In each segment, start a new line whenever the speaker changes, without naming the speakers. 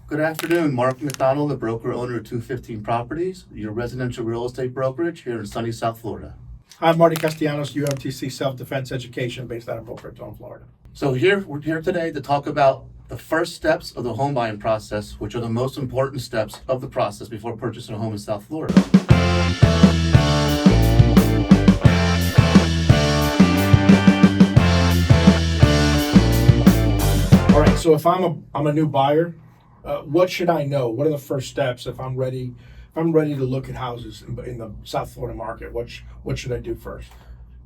Good afternoon, Mark McDonald, the broker owner of 215 Properties, your residential real estate brokerage here in sunny South Florida.
I'm Martin Castellanos, U.M.T.C. Self-Defense Education based out of Boca Raton, Florida.
So we're here today to talk about the first steps of the home buying process, which are the most important steps of the process before purchasing a home in South Florida.
All right, so if I'm a new buyer, what should I know? What are the first steps if I'm ready? If I'm ready to look at houses in the South Florida market, what should I do first?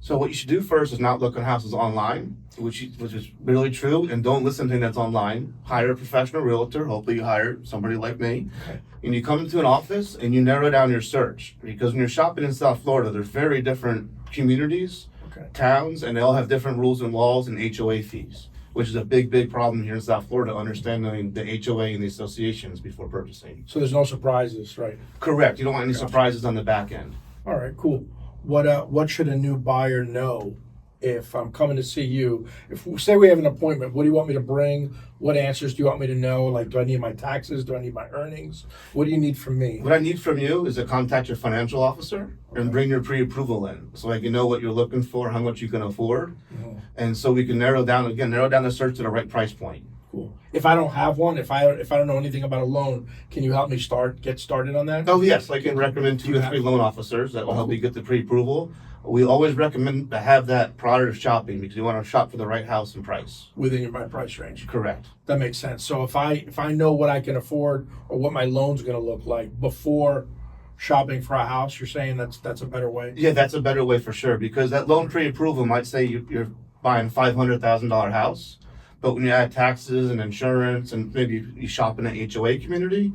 So what you should do first is not look at houses online, which is really true, and don't listen to anything that's online. Hire a professional realtor. Hopefully you hire somebody like me.
Okay.
And you come into an office and you narrow down your search. Because when you're shopping in South Florida, there's very different communities,
Okay.
towns, and they all have different rules and laws and HOA fees, which is a big problem here in South Florida, understanding the HOA and the associations before purchasing.
So there's no surprises, right?
Correct. You don't want any
Gotcha.
surprises on the back end.
All right, cool. What should a new buyer know if I'm coming to see you? If say we have an appointment, what do you want me to bring? What answers do you want me to know? Like, do I need my taxes? Do I need my earnings? What do you need from me?
What I need from you is to contact your financial officer and bring your pre-approval in, so I can know what you're looking for, how much you can afford, and so we can narrow down the search to the right price point.
Cool. If I don't have one, if I don't know anything about a loan, can you help me get started on that?
Oh yes, I can recommend 2 to 3 loan officers that will help you get the pre-approval. We always recommend to have that prior to shopping because you want to shop for the right house and price.
Within my price range.
Correct.
That makes sense. So if I know what I can afford or what my loan's going to look like before shopping for a house, you're saying that's a better way?
Yeah, that's a better way for sure, because that loan pre-approval might say you're buying a $500,000 house, but when you add taxes and insurance and maybe you shop in an HOA community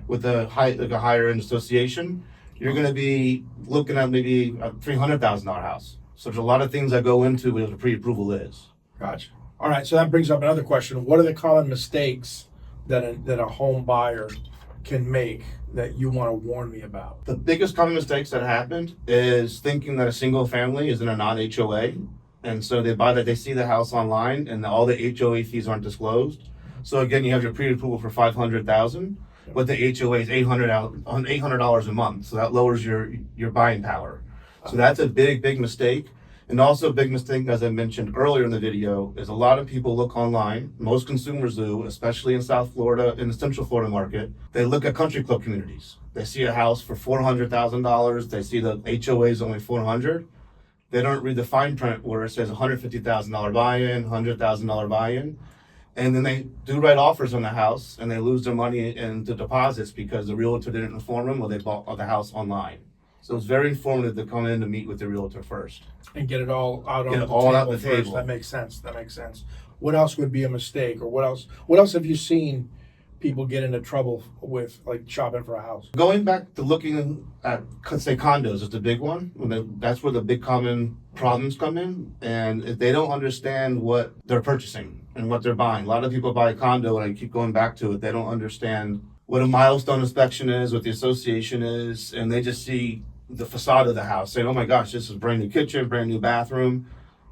with a higher end association, you're going to be looking at maybe a $300,000 house. So there's a lot of things that go into what the pre-approval is.
Gotcha. All right, so that brings up another question. What are the common mistakes that a home buyer can make that you want to warn me about?
The biggest common mistakes that happened is thinking that a single family is in a non-HOA. And so they see the house online and all the HOA fees aren't disclosed. So again, you have your pre-approval for $500,000, but the HOA is $800 a month. So that lowers your buying power. So that's a big mistake. And also a big mistake, as I mentioned earlier in the video, is a lot of people look online. Most consumers do, especially in South Florida, in the Central Florida market. They look at country club communities. They see a house for $400,000. They see the HOA is only $400,000. They don't read the fine print where it says $150,000 buy-in, $100,000 buy-in. And then they do write offers on the house and they lose their money into deposits because the realtor didn't inform them or they bought the house online. So it's very informative to come in to meet with the realtor first.
And get it all out
Get
on
it all out the
the table first.
table.
That makes sense. What else would be a mistake, or what else have you seen people get into trouble with, like shopping for a house?
Going back to looking at, say, condos is the big one. That's where the big common problems come in. And if they don't understand what they're purchasing and what they're buying. A lot of people buy a condo, and I keep going back to it, they don't understand what a milestone inspection is, what the association is, and they just see the facade of the house, saying, oh my gosh, this is a brand new kitchen, brand new bathroom.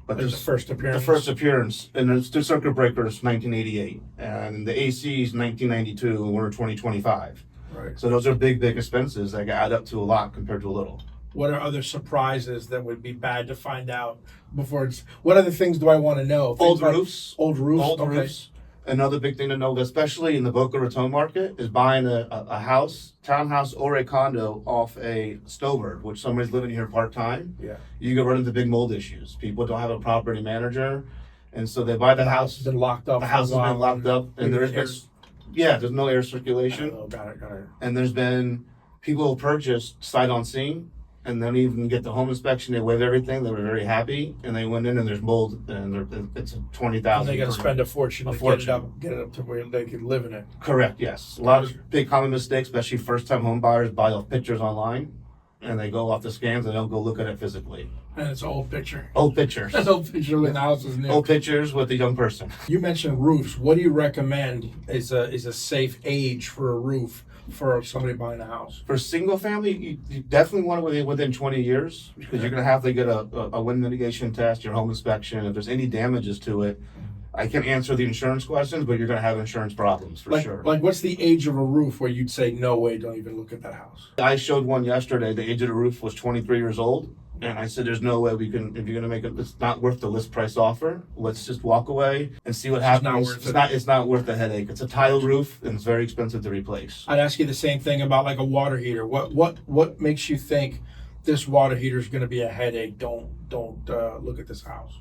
But
There's the first appearance.
The first appearance, and the circuit breaker is 1988, and the AC is 1992, and we're in 2025.
Right.
So those are big expenses that add up to a lot compared to a little.
What are other surprises that would be bad to find out before what other things do I want to know?
Old
Things like
roofs.
Old roofs.
Old
okay.
roofs. Another big thing to know, especially in the Boca Raton market, is buying a house, townhouse, or a condo off a snowbird, which somebody's living here part-time.
Yeah.
You can run into big mold issues. People don't have a property manager, and so they buy the house.
It's been locked up.
The house has been locked up, and there's no air circulation.
Oh, got it.
And there's been people who purchased sight on scene and then even get the home inspection. They waive everything. They were very happy, and they went in and there's mold, and it's $20,000.
And they got to spend a fortune to get it up to where they could live in it.
Correct. Yes, a lot of big common mistakes, especially first-time home buyers buy off pictures online, and they go off the scans. They don't go look at it physically.
And it's an old picture.
Old pictures.
That's an old picture when the house is new.
Old pictures with a young person.
You mentioned roofs. What do you recommend is a safe age for a roof for somebody buying a house?
For single family, you definitely want it within 20 years because you're going to have to get a wind mitigation test, your home inspection. If there's any damages to it, I can answer the insurance questions, but you're gonna have insurance problems for sure.
Like what's the age of a roof where you'd say, no way, don't even look at that house?
I showed one yesterday, the age of the roof was 23 years old. And I said, there's no way we can, if you're gonna make it, it's not worth the list price offer. Let's just walk away and see what happens. It's not worth the headache. It's a tile roof and it's very expensive to replace.
I'd ask you the same thing about like a water heater. What makes you think this water heater is gonna be a headache? Don't look at this house.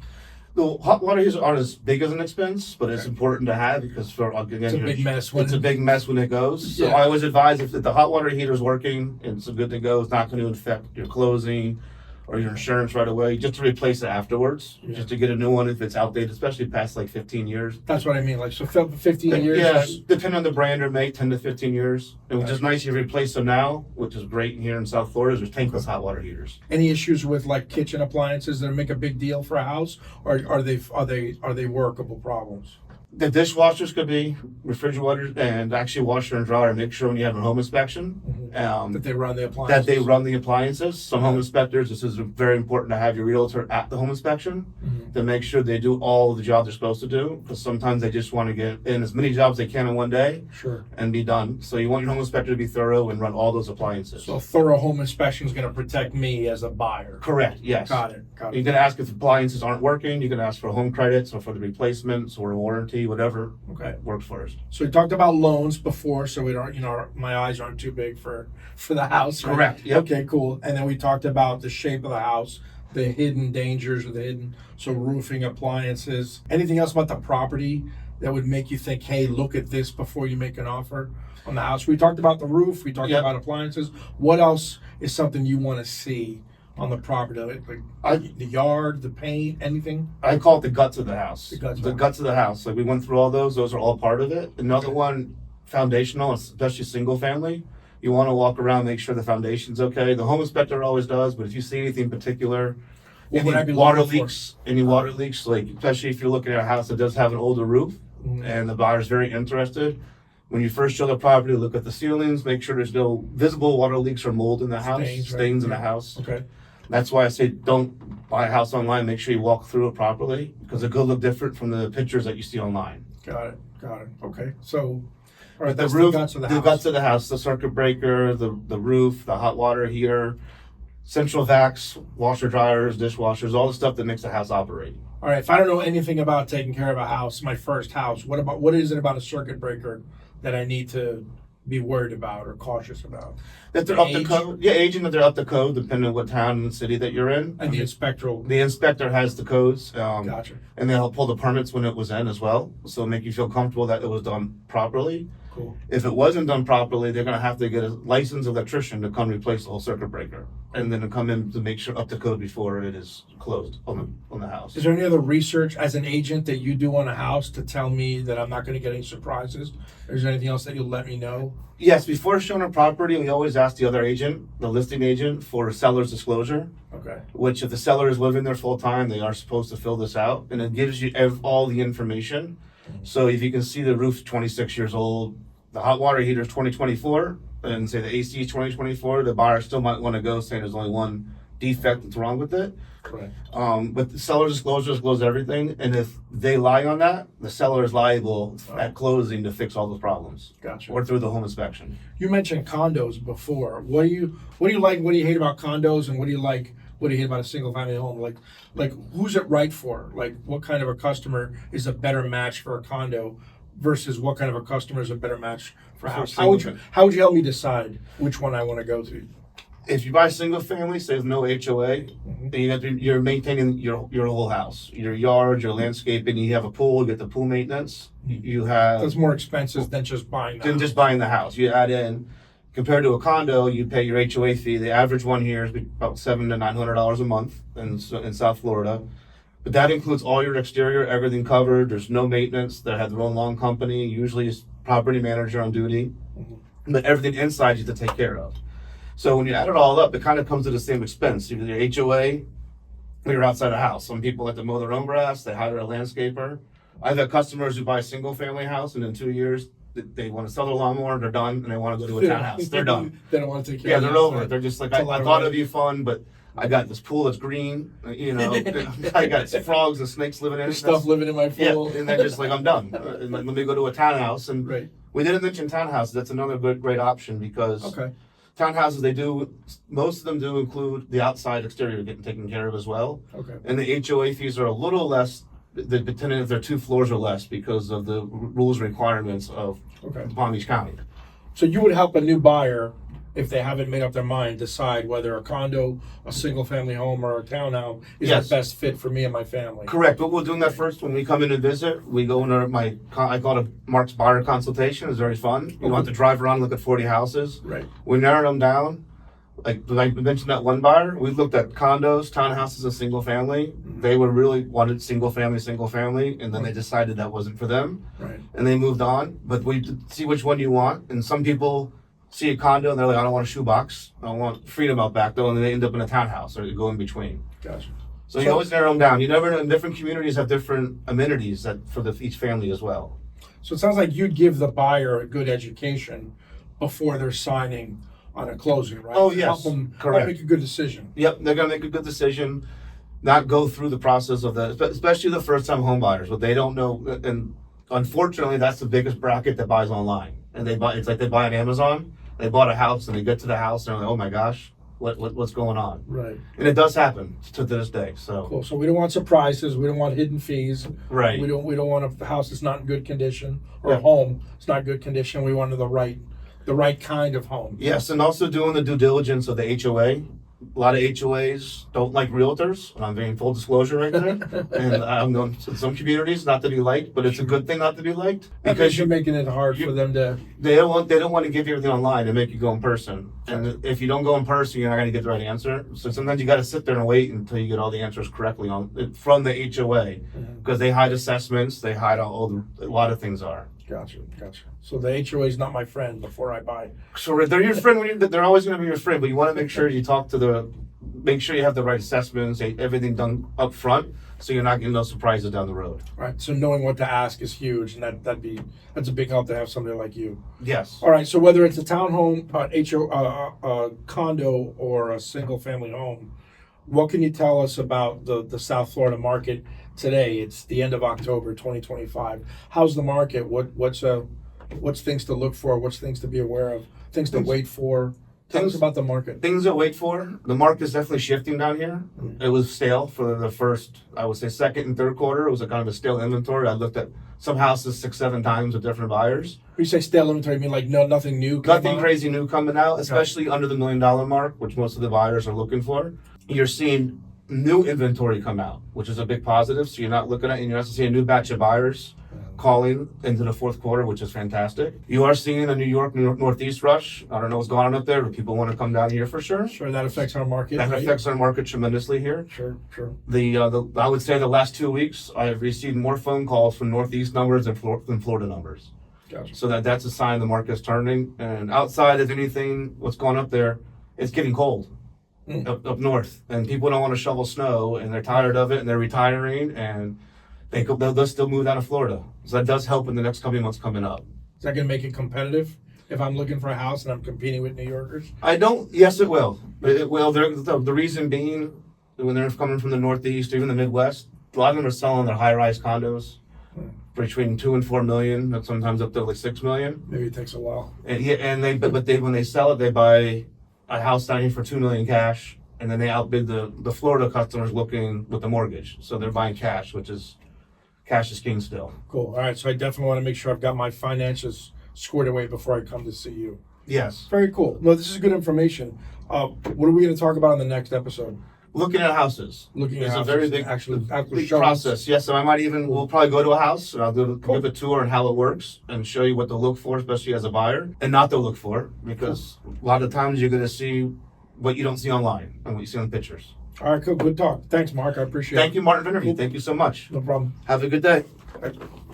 The hot water heaters aren't as big as an expense, but it's important to have because again,
It's a big mess.
It's a big mess when it goes. So
Yeah.
I always advise if the hot water heater is working and it's good to go, it's not going to affect your closing or your insurance right away. Just to replace it afterwards,
Yeah.
just to get a new one if it's outdated, especially past like 15 years.
That's what I mean. Like, so 15 years.
Yeah, depending on the brand or make, 10 to 15 years. And which is nice, you replace them now, which is great here in South Florida, is there's tankless hot water heaters.
Any issues with like kitchen appliances that make a big deal for a house, or are they workable problems?
The dishwashers could be refrigerators and actually washer and dryer. Make sure when you have a home inspection
That they run the appliances.
that they run the appliances. Some home inspectors, this is very important to have your realtor at the home inspection to make sure they do all the jobs they're supposed to do. Because sometimes they just want to get in as many jobs they can in one day
Sure.
and be done. So you want your home inspector to be thorough and run all those appliances.
So a thorough home inspection is going to protect me as a buyer.
Correct. Yes.
Got it.
You can ask if appliances aren't working. You can ask for home credits or for the replacements or a warranty, whatever
Okay.
works first.
So we talked about loans before, so we don't, my eyes aren't too big for the house. Right?
Correct. Yep.
Okay, cool. And then we talked about the shape of the house, the hidden dangers, so roofing, appliances. Anything else about the property that would make you think, hey, look at this before you make an offer on the house? We talked about the roof. We talked
Yep.
about appliances. What else is something you want to see on the property? Like the yard, the paint, anything?
I call it the guts of the house.
The guts
of the house. Like we went through all those. Those are all part of it. Another one, foundational, especially single family. You want to walk around, make sure the foundation's okay. The home inspector always does, but if you see anything particular,
What would I be
water
looking for?
leaks, any water leaks, like especially if you're looking at a house that does have an older roof and the buyer's very interested. When you first show the property, look at the ceilings, make sure there's no visible water leaks or mold in the house, stains in the house.
Okay.
That's why I say don't buy a house online. Make sure you walk through it properly because it could look different from the pictures that you see online.
Got it. Okay. So, all right,
But the
that's
roof,
the guts of the
the
house.
guts of the house, the circuit breaker, the roof, the hot water heater, central vacs, washer dryers, dishwashers, all the stuff that makes the house operate.
All right, if I don't know anything about taking care of a house, my first house, what is it about a circuit breaker that I need to be worried about or cautious about?
That they're up to code. Yeah, aging that they're up to code, depending on what town and city that you're in.
And the inspectoral.
The inspector has the codes.
Gotcha.
And they'll pull the permits when it was in as well. So make you feel comfortable that it was done properly.
Cool.
If it wasn't done properly, they're gonna have to get a licensed electrician to come replace the whole circuit breaker. And then to come in to make sure up to code before it is closed on the house.
Is there any other research as an agent that you do on a house to tell me that I'm not going to get any surprises? Or is there anything else that you'll let me know?
Yes, before showing a property, we always ask the other agent, the listing agent, for seller's disclosure.
Okay.
Which if the seller is living there full time, they are supposed to fill this out, and it gives you all the information. So if you can see the roof's 26 years old, the hot water heater is 2024, and say the AC is 2024, the buyer still might want to go saying there's only one defect that's wrong with it.
Correct.
But the seller's disclosure discloses everything, and if they lie on that, the seller is liable at closing to fix all those problems.
Gotcha.
Or through the home inspection.
You mentioned condos before. What do you like? What do you hate about condos, and what do you like? What do you hate about a single family home? Like who's it right for? Like what kind of a customer is a better match for a condo versus what kind of a customer is a better match for a house? How would you help me decide which one I want to go to?
If you buy a single family, say with no HOA, then you're maintaining your whole house, your yard, your landscaping. You have a pool, you get the pool maintenance. You have
That's more expensive than just buying the house.
just buying the house. You add in, compared to a condo, you pay your HOA fee. The average one here is about $700 to $900 a month in South Florida. But that includes all your exterior, everything covered. There's no maintenance. They have their own lawn company. Usually it's property manager on duty. But everything inside you have to take care of. So when you add it all up, it kind of comes to the same expense. Either your HOA or you're outside a house. Some people like to mow their own grass. They hire a landscaper. I've had customers who buy a single family house and in 2 years, they want to sell their lawnmower, they're done, and they want to go to a townhouse. They're done.
They don't want to take care
Yeah,
of
they're
the
over
outside.
it. They're just like,
It's a
I
lot of
thought
work.
it'd be fun, but I got this pool that's green, I got frogs and snakes living in it.
There's stuff living in my pool.
Yeah, and then just like, I'm done. And then let me go to a townhouse. And
Right.
we didn't mention townhouses. That's another great option because
Okay.
townhouses, most of them do include the outside exterior getting taken care of as well.
Okay.
And the HOA fees are a little less, depending if they're 2 floors or less because of the rules and requirements of Palm Beach County.
So you would help a new buyer, if they haven't made up their mind, decide whether a condo, a single-family home, or a townhouse is
Yes.
the best fit for me and my family.
Correct, but we're doing that first when we come in and visit. We go into I call it Mark's buyer consultation. It's very fun. You don't have to drive around and look at 40 houses.
Right.
We narrowed them down. Like I mentioned that one buyer, we looked at condos, townhouses, and single family. They were really wanted single family, and then they decided that wasn't for them.
Right.
And they moved on. But we see which one you want. And some people see a condo and they're like, I don't want a shoebox. I want freedom out back though, and then they end up in a townhouse or you go in between.
Gotcha.
So you always narrow them down. You never know. Different communities have different amenities for each family as well.
So it sounds like you'd give the buyer a good education before they're signing on a closing, right?
Oh,
To
yes.
help them
Correct.
make a good decision.
Yep, they're gonna make a good decision, not go through the process of especially the first-time home buyers, but they don't know. And unfortunately, that's the biggest bracket that buys online. And it's like they buy on Amazon. They bought a house and they get to the house and they're like, oh my gosh, what's going on?
Right.
And it does happen to this day. So
Cool. So we don't want surprises. We don't want hidden fees.
right.
We don't want a house that's not in good condition or
Yeah.
a home that's not in good condition. We want the right kind of home.
Yes, and also doing the due diligence of the HOA. A lot of HOAs don't like realtors, and I'm being full disclosure right there. And I'm known in some communities not to be liked, but it's a good thing not to be liked
Because you're making it hard for them to.
they don't want to give you everything online and make you go in person. And if you don't go in person, you're not going to get the right answer. So sometimes you got to sit there and wait until you get all the answers correctly from the HOA because they hide assessments, they hide a lot of things are.
Gotcha. So the HOA is not my friend before I buy.
So they're your friend they're always going to be your friend, but you want to make sure you make sure you have the right assessments, everything done up front, so you're not getting those surprises down the road.
Right. So knowing what to ask is huge, and that's a big help to have somebody like you.
Yes.
All right. So whether it's a townhome, condo, or a single family home, what can you tell us about the South Florida market today? It's the end of October 2025. How's the market? What's things to look for? What's things to be aware of? Things to wait for? Tell us about the market.
Things to wait for. The market is definitely shifting down here. It was stale for the first, I would say, second and third quarter. It was a kind of a stale inventory. I looked at some houses 6-7 times with different buyers.
When you say stale inventory, you mean like nothing new?
Nothing crazy new coming out, especially under the $1 million mark, which most of the buyers are looking for. You're seeing new inventory come out, which is a big positive. So you're not looking at, and you're also seeing a new batch of buyers calling into the fourth quarter, which is fantastic. You are seeing a New York, Northeast rush. I don't know what's going on up there, but people want to come down here for sure.
Sure, that affects our market.
That
right?
affects our market tremendously here.
Sure.
I would say the last 2 weeks, I have received more phone calls from Northeast numbers than Florida numbers.
Gotcha.
So that's a sign the market's turning. And outside of anything, what's going up there, it's getting cold. Up north, and people don't want to shovel snow, and they're tired of it, and they're retiring, and they'll still move down to Florida. So that does help in the next couple of months coming up.
Is that going to make it competitive if I'm looking for a house and I'm competing with New Yorkers?
Yes, it will. It will. The reason being, when they're coming from the Northeast, even the Midwest, a lot of them are selling their high-rise condos between $2 and $4 million, and sometimes up to like $6 million.
Maybe it takes a while.
And when they sell it, they buy a house down here for $2 million cash, and then they outbid the Florida customers looking with the mortgage. So they're buying cash, cash is king still.
Cool. All right. So I definitely want to make sure I've got my finances squared away before I come to see you.
Yes.
Very cool. No, this is good information. What are we going to talk about on the next episode?
Looking at houses.
It's
a very big
actually
process. Yes, so we'll probably go to a house and I'll give a tour on how it works and show you what to look for, especially as a buyer, and not to look for, because a lot of times you're going to see what you don't see online and what you see on pictures.
All right, cool. Good talk. Thanks, Mark. I appreciate it.
Thank you, Martin Interview. Thank you so much.
No problem.
Have a good day.